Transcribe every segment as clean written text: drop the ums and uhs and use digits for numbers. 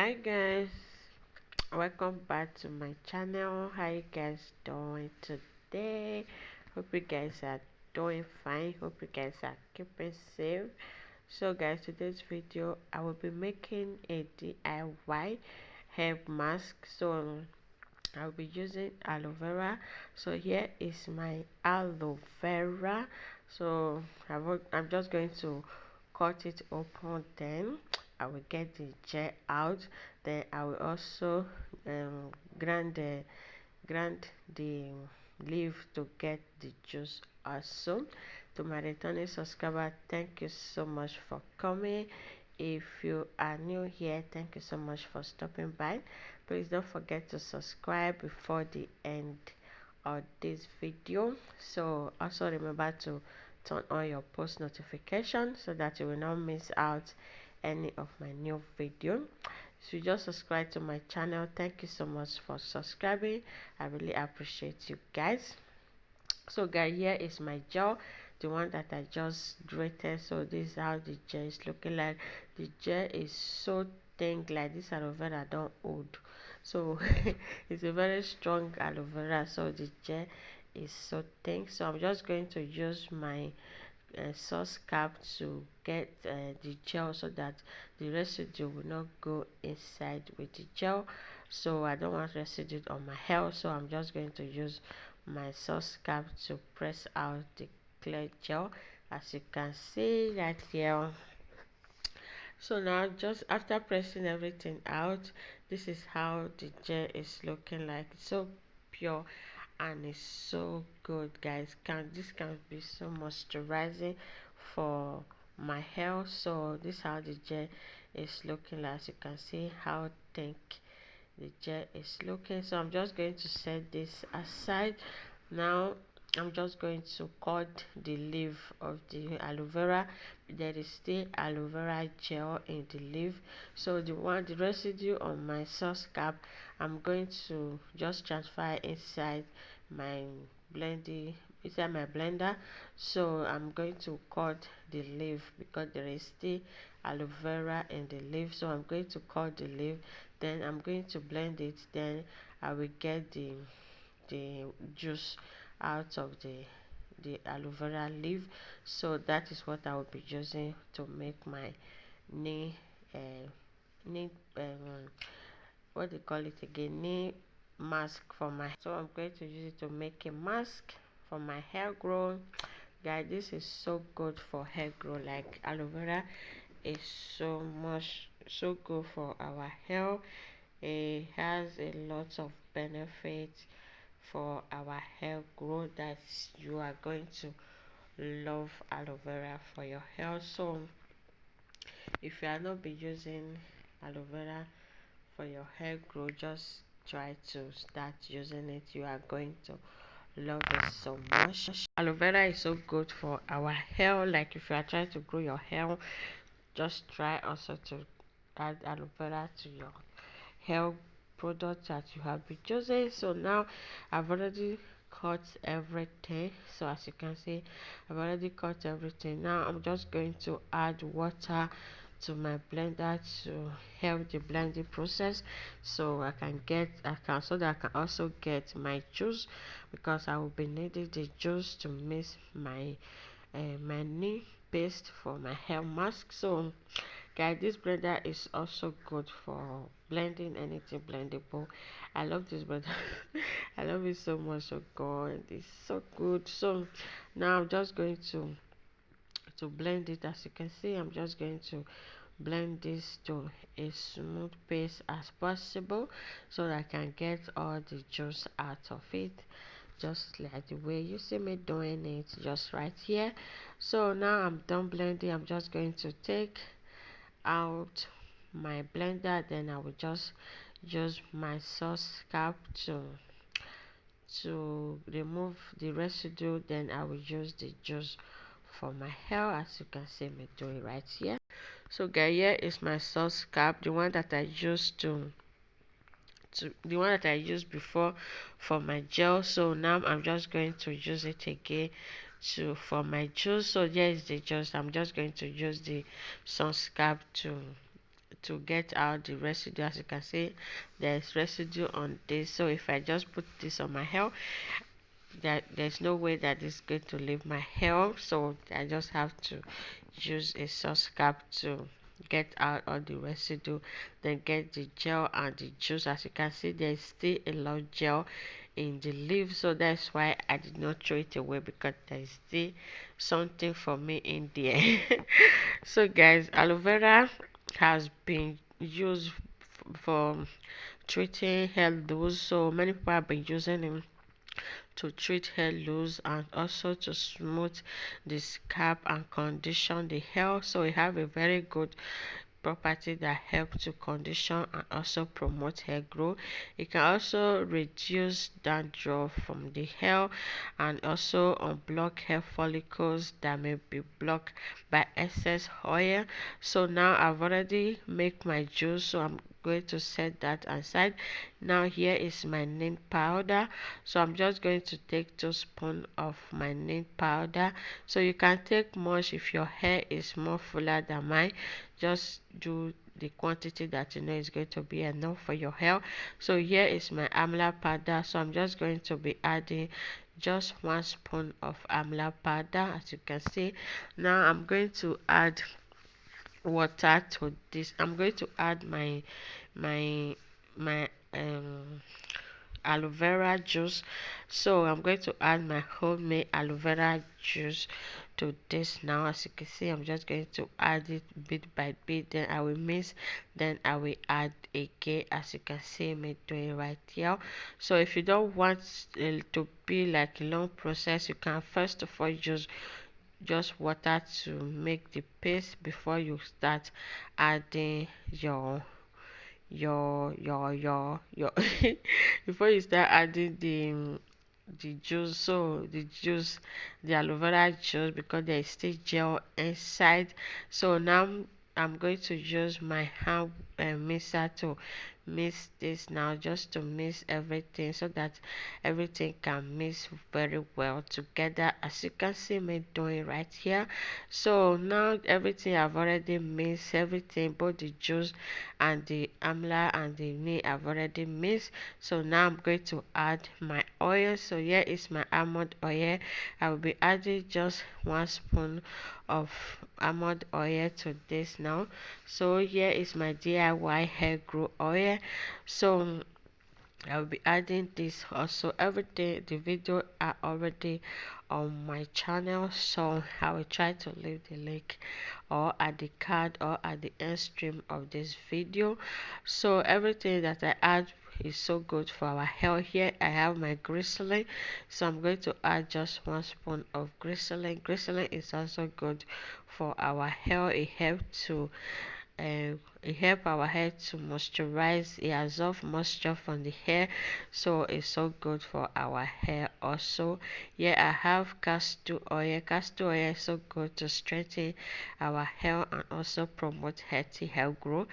Hi guys, welcome back to my channel. How you guys doing today? Hope you guys are doing fine. Hope you guys are keeping safe. So guys, today's video I will be making a DIY hair mask. So I'll be using aloe vera. So here is my aloe vera. So I'm just going to cut it open, then I will get the gel out, then I will also um, grind the grind the leaf to get the juice also. To my returning subscriber, thank you so much for coming. If you are new here, thank you so much for stopping by. Please don't forget to subscribe before the end of this video. So also remember to turn on your post notification so that you will not miss out any of my new video. If you just subscribe to my channel, thank you so much for subscribing. I really appreciate you guys. So guys, here is my gel, the one that I just grated. So this is how the gel is looking like. The gel is so thin, like this aloe vera don't hold. So it's a very strong aloe vera, so the gel is so thin. So I'm just going to use my sauce cap to get the gel so that the residue will not go inside with the gel. So I don't want residue on my hair, so I'm just going to use my sauce cap to press out the clear gel, as you can see right here. So now, just after pressing everything out, this is how the gel is looking like. It's so pure and it's so good, guys. This can be so moisturizing for my hair. So this is how the gel is looking like. As you can see how thick the gel is looking. So I'm just going to set this aside. Now I'm just going to cut the leaf of the aloe vera. There is still aloe vera gel in the leaf, so the residue on my sauce cap, I'm going to just transfer inside my blending inside my blender. So I'm going to cut the leaf because there is still aloe vera in the leaf. So I'm going to cut the leaf, then I'm going to blend it, then I will get the juice out of the aloe vera leaf. So that is what I will be using to make my knee knee what they call it again, knee mask for my. So I'm going to use it to make a mask for my hair growth. Guys, this is so good for hair growth. Like aloe vera is so good for our hair. It has a lot of benefits for our hair growth that you are going to love aloe vera for your hair. So if you are not be using aloe vera for your hair growth, just try to start using it. You are going to love it so much. Aloe vera is so good for our hair. Like if you are trying to grow your hair, just try also to add aloe vera to your hair product that you have been using. So now I've already cut everything. So as you can see, I've already cut everything. Now I'm just going to add water to my blender to help the blending process, so that I can also get my juice, because I will be needing the juice to mix my knee paste for my hair mask. So guys, this blender is also good for blending anything blendable. I love this blender. I love it so much. So god, it's so good. So now I'm just going to blend it. As you can see, I'm just going to blend this to a smooth paste as possible, so that I can get all the juice out of it, just like the way you see me doing it, just right here. So now I'm done blending. I'm just going to take out my blender, then I will just use my sauce cap to remove the residue, then I will use the juice for my hair, as you can see me doing right here. So guys, here is my sauce cap, the one that I used before for my gel. So now I'm just going to use it again for my juice. So here is the juice. I'm just going to use the sauce cap to get out the residue. As you can see, there's residue on this, so if I just put this on my hair, that there's no way that it's going to leave my hair, so I just have to use a sauce cap to get out all the residue, then get the gel and the juice. As you can see, there's still a lot of gel in the leaf, so that's why I did not throw it away, because there's still something for me in there. So guys, aloe vera has been used for treating hair loss, so many people have been using it to treat hair loss and also to smooth the scalp and condition the hair. So we have a very good property that help to condition and also promote hair growth. It can also reduce dandruff from the hair and also unblock hair follicles that may be blocked by excess oil. So now I've already make my juice, so I'm going to set that aside. Now here is my neem powder, so I'm just going to take 2 spoons of my neem powder. So you can take much if your hair is more fuller than mine. Just do the quantity that you know is going to be enough for your hair. So here is my amla powder, so I'm just going to be adding just 1 spoon of amla powder, as you can see. Now I'm going to add water to this. I'm going to add my my aloe vera juice. So I'm going to add my homemade aloe vera juice to this. Now as you can see, I'm just going to add it bit by bit, then I will mix, then I will add again, as you can see me doing right here. So if you don't want it to be like a long process, you can first of all use just water to make the paste before you start adding your before you start adding the juice. So the juice, the aloe vera juice, because there is still gel inside. So now I'm going to use my hand mixer to mix this now, just to mix everything so that everything can mix very well together, as you can see me doing right here. So now everything I've already mixed, everything, both the juice and the amla and the neem I've already mixed. So now I'm going to add my oil. So here is my almond oil. I will be adding just 1 spoon of almond oil to this now. So here is my DIY hair grow oil. So I'll be adding this also. Everything, the video are already on my channel, so I will try to leave the link or at the card or at the end stream of this video. So everything that I add is so good for our hair. Here I have my glycerin, so I'm going to add just 1 spoon of glycerin. Glycerin is also good for our hair. It helps to it help our hair to moisturize. It absorbs moisture from the hair, so it's so good for our hair also. Here I have castor oil. Castor oil is so good to strengthen our hair and also promote healthy hair growth.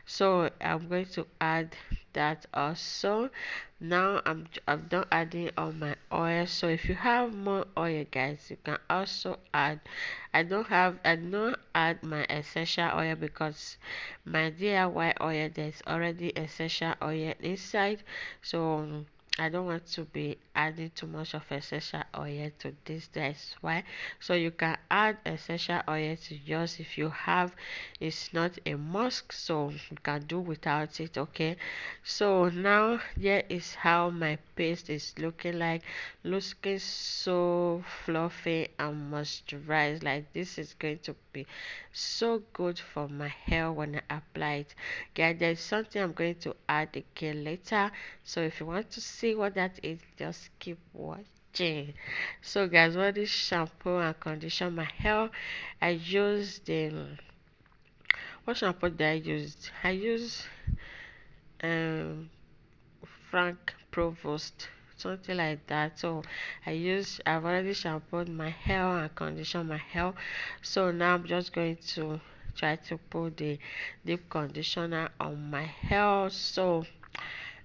So I'm going to add that also. Now I've done adding all my oil. So if you have more oil, guys, you can also add. I don't add my essential oil because my DIY oil, there's already essential oil inside, so I don't want to be adding too much of essential oil to this. That's why. So you can add essential oil to yours if you have. It's not a must, so you can do without it. Okay. So now here is how my paste is looking like. Looking so fluffy and moisturized. Like this is going to be so good for my hair when I apply it. Guys, there's something I'm going to add again later, so if you want to see what that is, just keep watching. So guys, what is shampoo and condition my hair? I use the what shampoo did I use? I use um Frank Provost, something like that. So I've already shampooed my hair and conditioned my hair, so now I'm just going to try to put the deep conditioner on my hair. So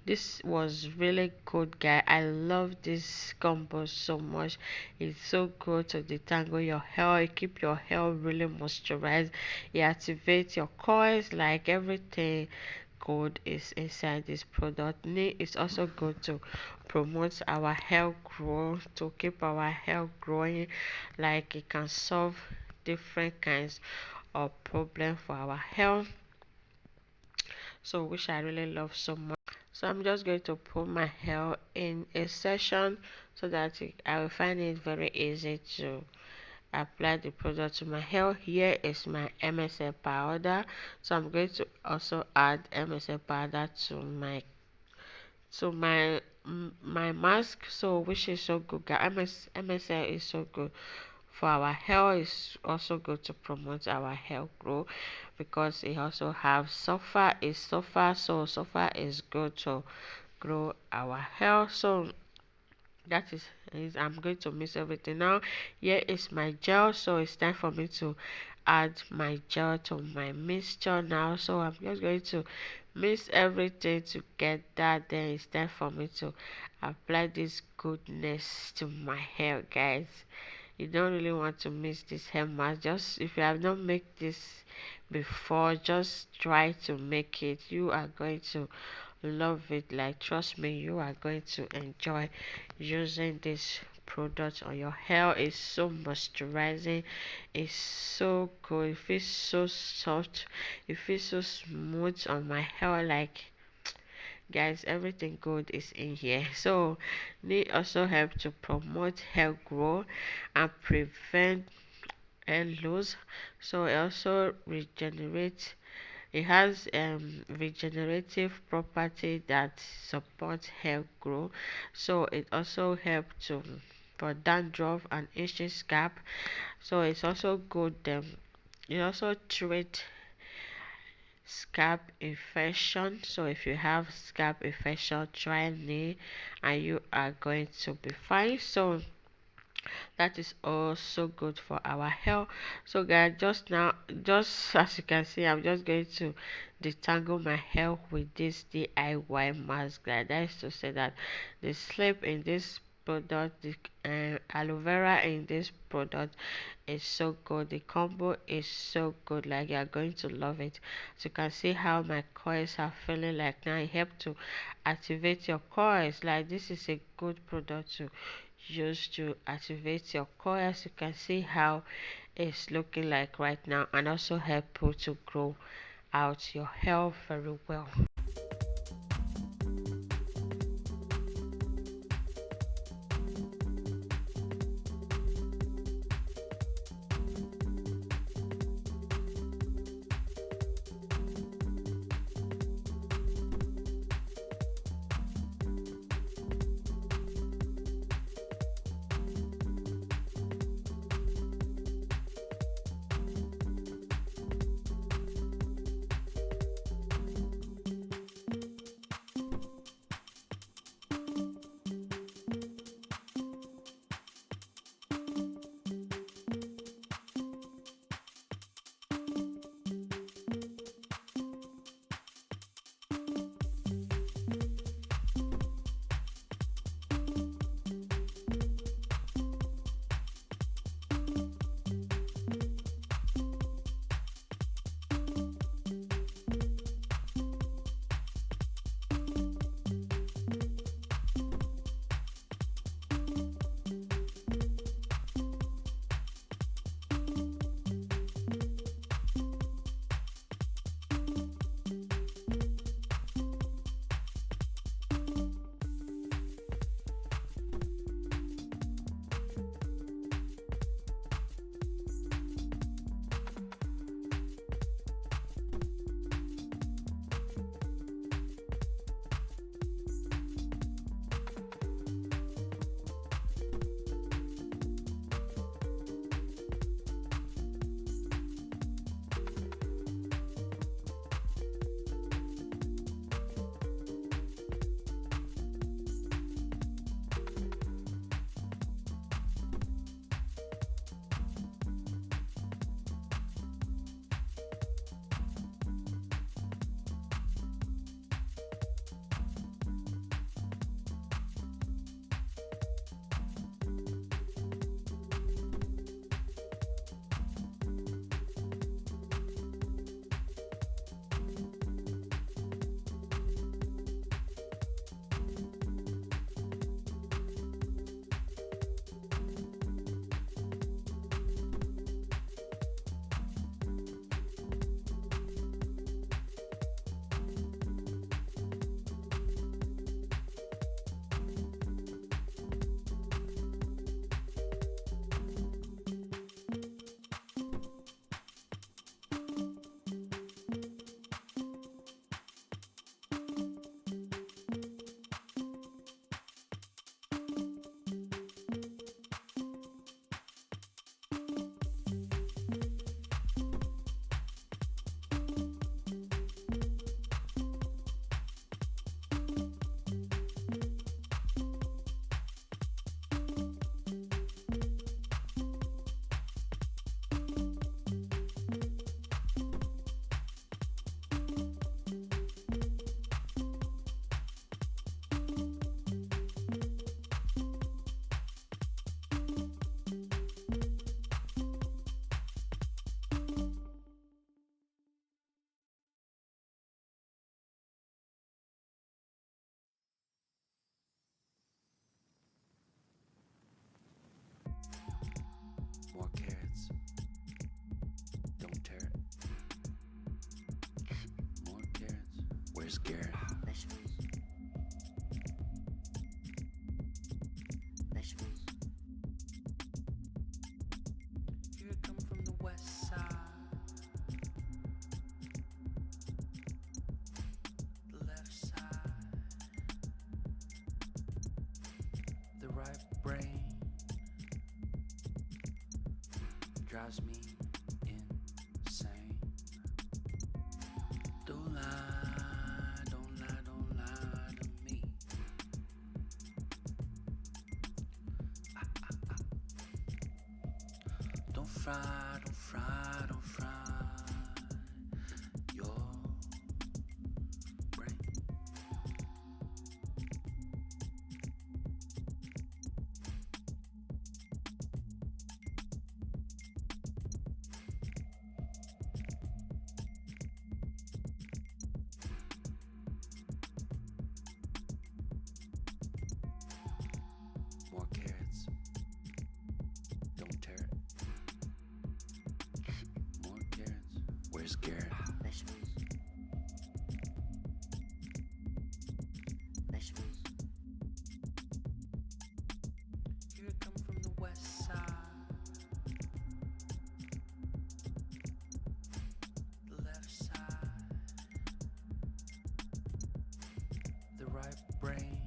This was really good, guy. I love this combo so much. It's so good to detangle your hair. It keep your hair really moisturized. It activates your coils, like everything good is inside this product. Neen is also good to promote our hair growth, to keep our hair growing. Like it can solve different kinds of problem for our health, so which I really love so much. So I'm just going to put my hair in a session so that I will find it very easy to apply the product to my hair. Here is my MSM powder, so I'm going to also add MSM powder to my mask, so which is so good, guys. MSM is so good for our hair. Is also good to promote our hair growth because it also have sulfur, so sulfur is good to grow our hair. So that is I'm going to mix everything now. Here is my gel, so it's time for me to add my gel to my mixture now. So I'm just going to mix everything together, then it's time for me to apply this goodness to my hair, guys. You don't really want to miss this hair mask. Just if you have not made this before, just try to make it. You are going to love it. Like, trust me, you are going to enjoy using this product on your hair. It's so moisturizing, it's so good, it feels so soft, it feels so smooth on my hair. Like, guys, everything good is in here. So they also help to promote hair growth and prevent hair loss. So it also regenerates. It has regenerative property that supports hair growth. So it also helps to for dandruff and itchy scalp. So it's also good. It also treat scalp infection. So if you have scalp infection, try neen and you are going to be fine. So that is also good for our health. So guys, just as you can see, I'm just going to detangle my hair with this DIY mask, guys. That is to say that the sleep in this product, the aloe vera in this product is so good. The combo is so good, like you are going to love it. So you can see how my coils are feeling. Like now it helps to activate your coils. Like, this is a good product to use to activate your coils. You can see how it's looking like right now, and also help you to grow out your hair very well. scared. Here I come from the west side, the left side, the right brain drives me insane. Don't lie, don't lie, don't lie to me. Don't fry, don't fry, don't fry your brain. More carrots. Don't tear it. More carrots. Where's Garrett? Here I come from the west side, the left side, the right brain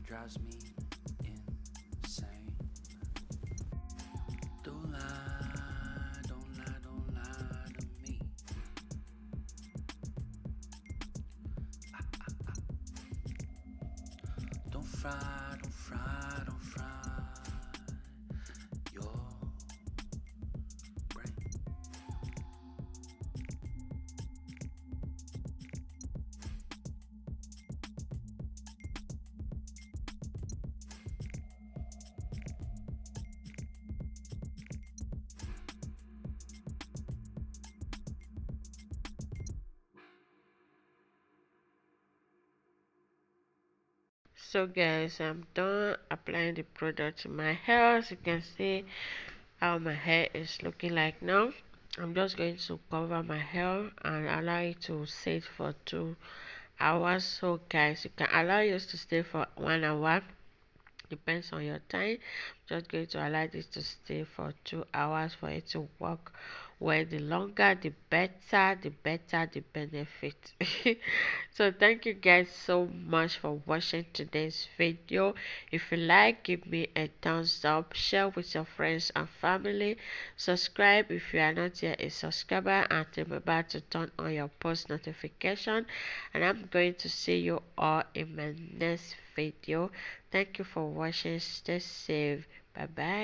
drives me insane. Don't lie, don't lie, don't lie to me. Don't fry, don't fry, don't fry your brain. So guys, I'm done applying the product to my hair. As you can see how my hair is looking like now. I'm just going to cover my hair and allow it to sit for 2 hours. So guys, you can allow yours to stay for 1 hour, depends on your time. Just going to allow this to stay for 2 hours for it to work. Well, the longer the better, the benefit. So thank you guys so much for watching today's video. If you like, give me a thumbs up, share with your friends and family, subscribe if you are not yet a subscriber, and remember to turn on your post notification. And I'm going to see you all in my next video. Thank you for watching. Stay safe. Bye bye.